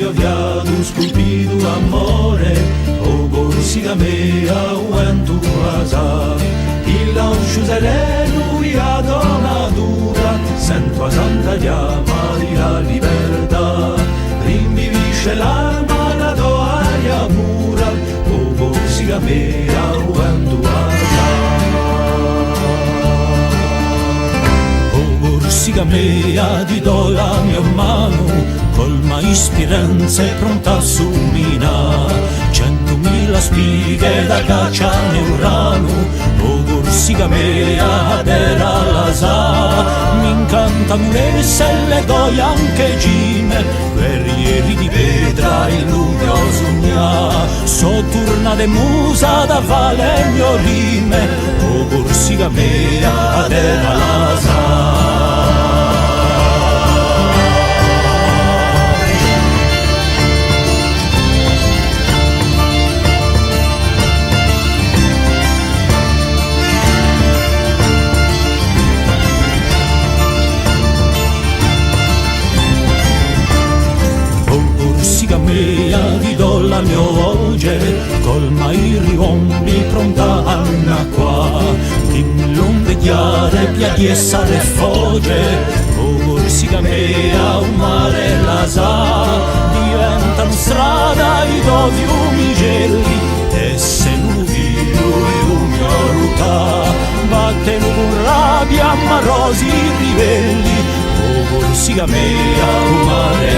odiado, sculpido amore, o borsiga mea, o entuasa. Il lancio sereno e a donna dura, sento a santa llama di la libertà. Rinvivisce l'alma, la do aria pura, o borsiga mea, o entuasa. O borsiga mea, ti do la mia mano, colma ispiranze pronta a suminare. 100.000 spighe da cacciare urano, o borsiga mea era la sa. Mi incantano le selle d'oi anche gime, guerrieri di vetra il lume o sogna. Sotturna de musa da vale mio rime, o borsiga mea era la sa. Mea ti do la mia voce, colma i riombi pronta anna qua. In l'onde chiare piaghi e sale fogge, o borsiga mea un mare la sa. Diventano strada i do fiumi gelli, e se l'uvio e un mio ruta. Batteno con rabbia ma rosi rivelli, o borsiga mea un mare